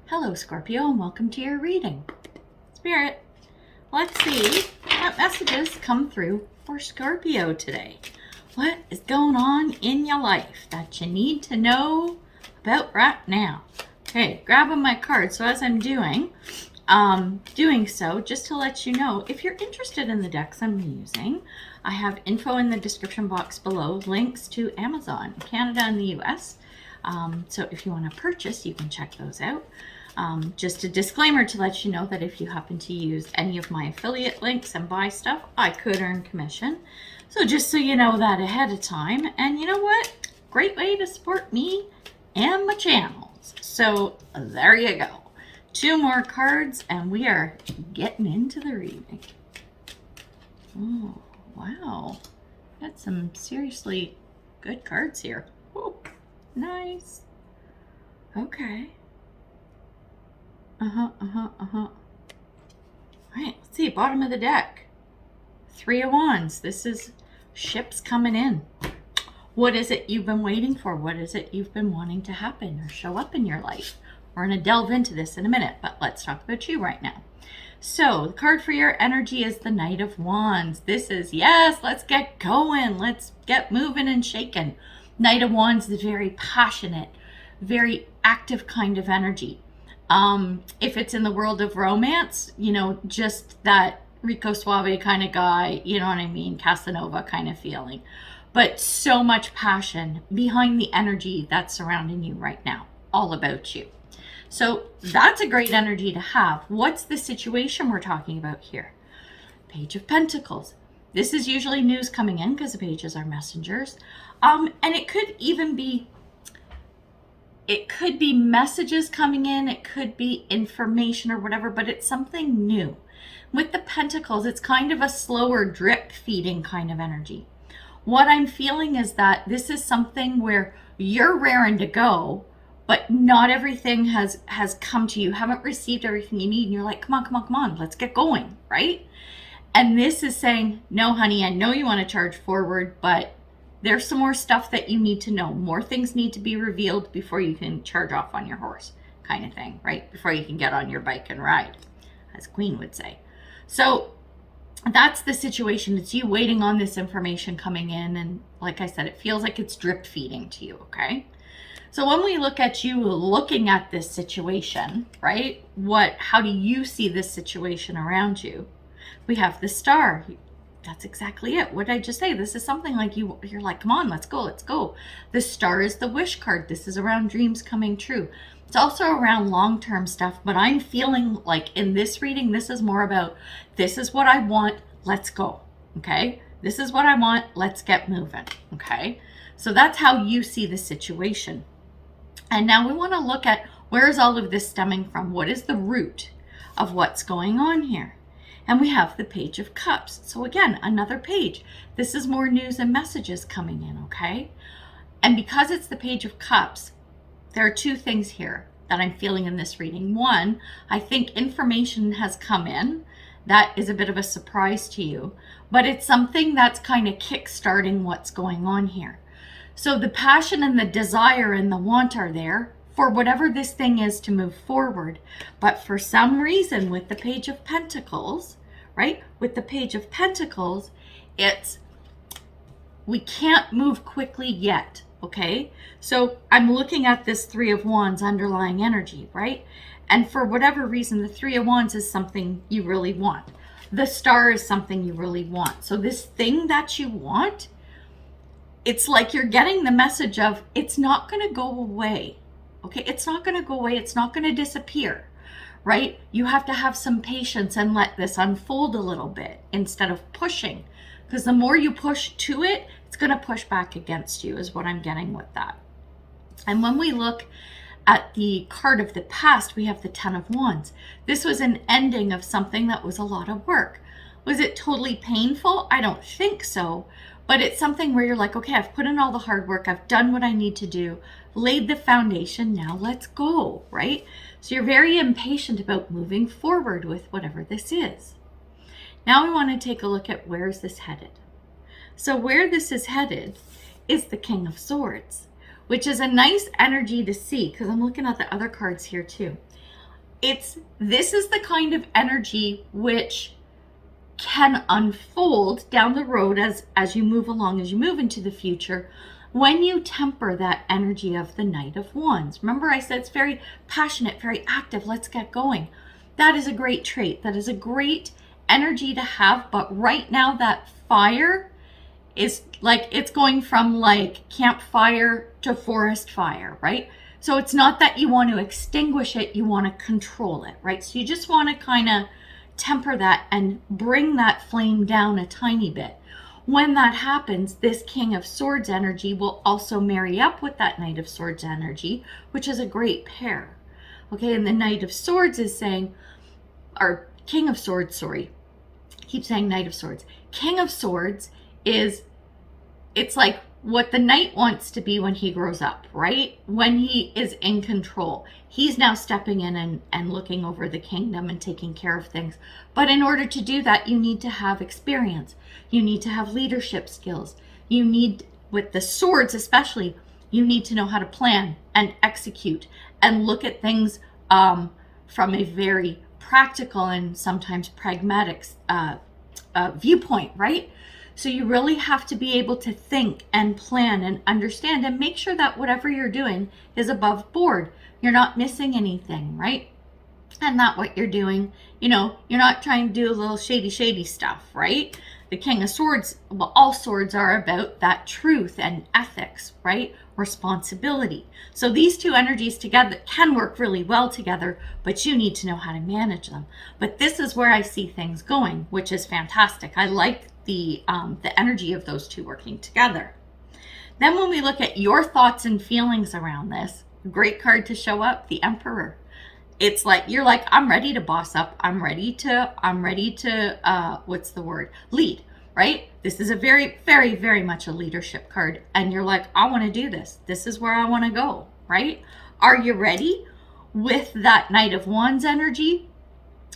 Hello, Scorpio, and welcome to your reading. Spirit, let's see what messages come through for Scorpio today. What is going on in your life that you need to know about right now? Okay, grabbing my card. So as I'm doing so, just to let you know, if you're interested in the decks I'm using, I have info in the description box below, links to Amazon, Canada and the US. So if you want to purchase, you can check those out. Just a disclaimer to let you know that if you happen to use any of my affiliate links and buy stuff, I could earn commission. So just so you know that ahead of time. And you know what? Great way to support me and my channels. So there you go. 2 more cards and we are getting into the reading. Oh, wow. Got some seriously good cards here. Oh, nice. Okay. All right, let's see, bottom of the deck. 3 of Wands. This is ships coming in. What is it you've been waiting for? What is it you've been wanting to happen or show up in your life? We're going to delve into this in a minute, but let's talk about you right now. So the card for your energy is the Knight of Wands. This is, yes, let's get going. Let's get moving and shaking. Knight of Wands is very passionate, very active kind of energy. If it's in the world of romance, you know, just that Rico Suave kind of guy, you know what I mean? Casanova kind of feeling. But so much passion behind the energy that's surrounding you right now, all about you. So that's a great energy to have. What's the situation we're talking about here? Page of Pentacles. This is usually news coming in because the pages are messengers. And it could even be messages coming in, it could be information or whatever, but it's something new. With the Pentacles, it's kind of a slower drip feeding kind of energy. What I'm feeling is that this is something where you're raring to go, but not everything has come to you. You haven't received everything you need, and you're like, come on, let's get going, right? And this is saying, no, honey, I know you want to charge forward, but there's some more stuff that you need to know. More things need to be revealed before you can charge off on your horse, kind of thing, right? Before you can get on your bike and ride, as Queen would say. So that's the situation. It's you waiting on this information coming in. And like I said, it feels like it's drip feeding to you, okay? So when we look at you looking at this situation, right? How do you see this situation around you? We have the Star. That's exactly it. What did I just say? This is something like you're like, come on, let's go. The Star is the wish card. This is around dreams coming true. It's also around long-term stuff, but I'm feeling like in this reading, this is more about, this is what I want, let's go, okay? This is what I want, let's get moving, okay? So that's how you see the situation. And now we want to look at, where is all of this stemming from? What is the root of what's going on here? And we have the Page of Cups. So again, another page. This is more news and messages coming in, okay? And because it's the Page of Cups, there are 2 things here that I'm feeling in this reading. One, I think information has come in that is a bit of a surprise to you, but it's something that's kind of kick-starting what's going on here. So the passion and the desire and the want are there for whatever this thing is to move forward. But for some reason with the Page of Pentacles, right? With the Page of Pentacles, it's, we can't move quickly yet, okay? So I'm looking at this 3 of Wands underlying energy, right? And for whatever reason, the 3 of Wands is something you really want. The Star is something you really want. So this thing that you want, it's like you're getting the message of, it's not going to go away. Okay, it's not going to go away. It's not going to disappear, right? You have to have some patience and let this unfold a little bit instead of pushing. Because the more you push to it, it's going to push back against you is what I'm getting with that. And when we look at the card of the past, we have the 10 of Wands. This was an ending of something that was a lot of work. Was it totally painful? I don't think so. But it's something where you're like, okay, I've put in all the hard work. I've done what I need to do, laid the foundation. Now let's go, right? So you're very impatient about moving forward with whatever this is. Now we want to take a look at where is this headed. So where this is headed is the King of Swords, which is a nice energy to see because I'm looking at the other cards here too. this is the kind of energy which can unfold down the road as you move along, as you move into the future, when you temper that energy of the Knight of Wands. Remember, I said it's very passionate, very active. Let's get going. That is a great trait. That is a great energy to have. But right now, that fire is like, it's going from like campfire to forest fire, right? So it's not that you want to extinguish it, you want to control it, right? So you just want to kind of temper that and bring that flame down a tiny bit. When that happens, this King of Swords energy will also marry up with that Knight of Swords energy, which is a great pair. Okay, and the Knight of Swords is saying, or King of Swords, sorry, I keep saying Knight of Swords. King of Swords is, it's like what the knight wants to be when he grows up, right? When he is in control. He's now stepping in and looking over the kingdom and taking care of things. But in order to do that, you need to have experience. You need to have leadership skills. You need, with the swords especially, you need to know how to plan and execute and look at things from a very practical and sometimes pragmatic viewpoint, right? So you really have to be able to think and plan and understand and make sure that whatever you're doing is above board. You're not missing anything, right? And not what you're doing. You know, you're not trying to do a little shady stuff, right? The King of Swords, well, all swords are about that truth and ethics, right? Responsibility. So these two energies together can work really well together, but you need to know how to manage them. But this is where I see things going, which is fantastic. I like the energy of those two working together. Then when we look at your thoughts and feelings around this, great card to show up, the Emperor. It's like, you're like, I'm ready to boss up. I'm ready to what's the word? Lead, right? This is a very, very, very much a leadership card. And you're like, I want to do this. This is where I want to go, right? Are you ready? With that Knight of Wands energy,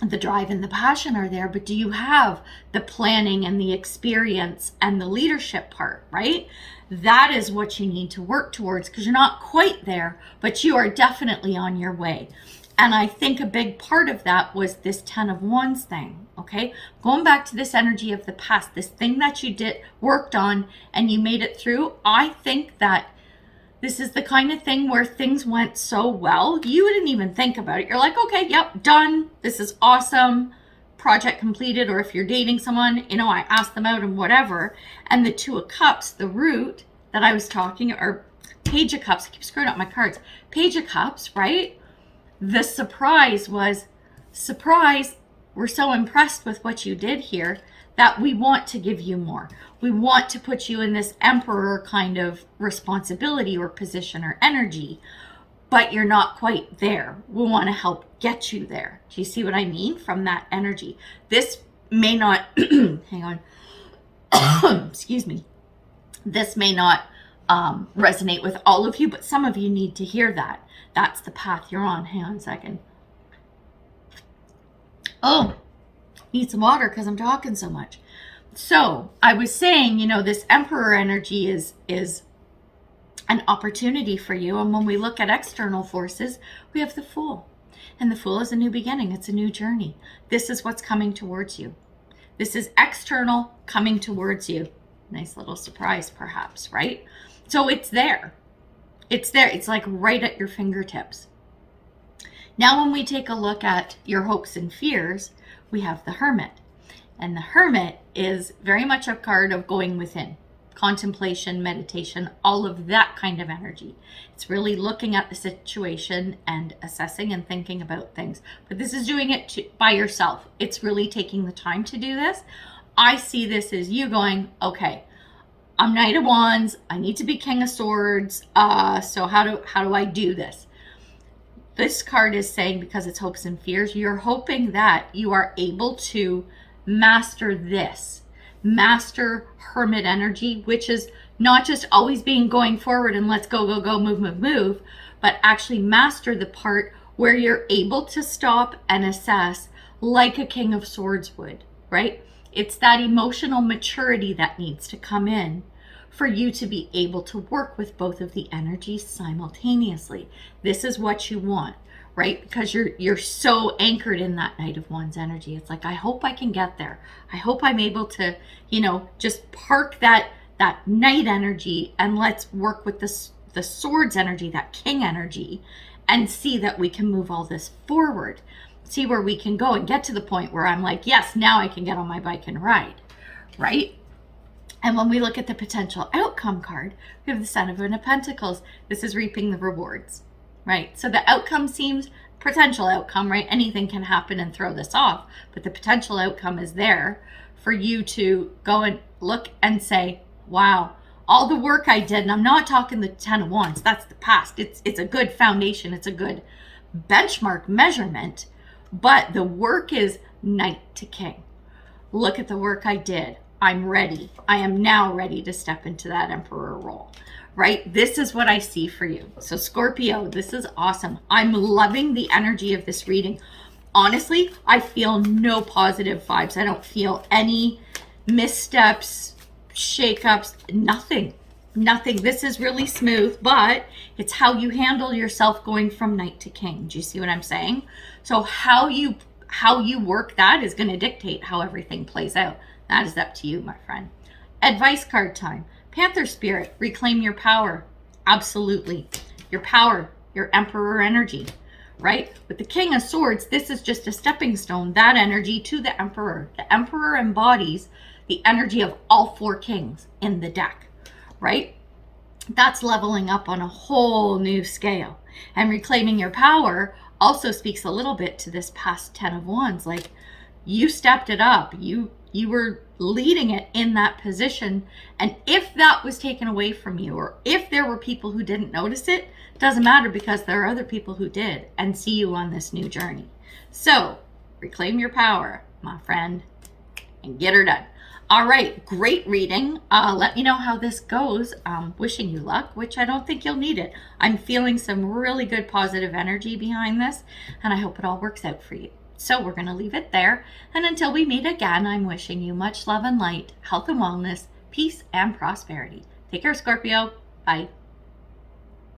the drive and the passion are there, but do you have the planning and the experience and the leadership part, right? That is what you need to work towards, because you're not quite there, but you are definitely on your way. And I think a big part of that was this 10 of Wands thing, okay? Going back to this energy of the past, this thing that you worked on and you made it through, I think that this is the kind of thing where things went so well, you didn't even think about it. You're like, okay, yep, done. This is awesome. Project completed. Or if you're dating someone, you know, I asked them out and whatever. And the Two of Cups, the root that I was talking, or Page of Cups, I keep screwing up my cards. Page of Cups, right? The surprise was, surprise, we're so impressed with what you did here that we want to give you more. We want to put you in this Emperor kind of responsibility or position or energy, but you're not quite there. We want to help get you there. Do you see what I mean from that energy? This may not, hang on, excuse me. This may not resonate with all of you, but some of you need to hear that. That's the path you're on. Hang on a second. Oh, need some water because I'm talking so much. So I was saying, you know, this Emperor energy is an opportunity for you. And when we look at external forces, we have the Fool. And the Fool is a new beginning. It's a new journey. This is what's coming towards you. This is external coming towards you. Nice little surprise, perhaps, right? So it's there. It's there. It's like right at your fingertips. Now, when we take a look at your hopes and fears, we have the Hermit. And the Hermit is very much a card of going within. Contemplation, meditation, all of that kind of energy. It's really looking at the situation and assessing and thinking about things. But this is doing it by yourself. It's really taking the time to do this. I see this as you going, okay, I'm Knight of Wands. I need to be King of Swords. So how do I do this? This card is saying, because it's hopes and fears, you're hoping that you are able to master this. Master Hermit energy, which is not just always being going forward and let's go, move, but actually master the part where you're able to stop and assess like a King of Swords would, right? It's that emotional maturity that needs to come in for you to be able to work with both of the energies simultaneously. This is what you want, right? Because you're so anchored in that Knight of Wands energy. It's like, I hope I can get there. I hope I'm able to, just park that Knight energy and let's work with the Swords energy, that King energy, and see that we can move all this forward. See where we can go and get to the point where I'm like, yes, now I can get on my bike and ride, right? And when we look at the potential outcome card, we have the Seven of Pentacles. This is reaping the rewards, right? So the outcome seems potential outcome, right? Anything can happen and throw this off, but the potential outcome is there for you to go and look and say, wow, all the work I did, and I'm not talking the 10 of Wands, that's the past. It's a good foundation. It's a good benchmark measurement, but the work is Knight to King. Look at the work I did. I'm ready. I am now ready to step into that Emperor role, right? This is what I see for you. So Scorpio, this is awesome. I'm loving the energy of this reading. Honestly, I feel no positive vibes. I don't feel any missteps, shakeups, nothing. This is really smooth, but it's how you handle yourself going from Knight to King. Do you see what I'm saying? So how you work that is going to dictate how everything plays out. That is up to you, my friend. Advice card time. Panther Spirit, reclaim your power. Absolutely. Your power, your Emperor energy, right? With the King of Swords, this is just a stepping stone, that energy to the Emperor. The Emperor embodies the energy of all four kings in the deck, right? That's leveling up on a whole new scale. And reclaiming your power also speaks a little bit to this past 10 of Wands. Like, you stepped it up. You were leading it in that position. And if that was taken away from you, or if there were people who didn't notice it, doesn't matter, because there are other people who did and see you on this new journey. So reclaim your power, my friend, and get her done. All right, great reading. Let me know how this goes. Wishing you luck, which I don't think you'll need it. I'm feeling some really good positive energy behind this, and I hope it all works out for you. So we're going to leave it there. And until we meet again, I'm wishing you much love and light, health and wellness, peace and prosperity. Take care, Scorpio. Bye.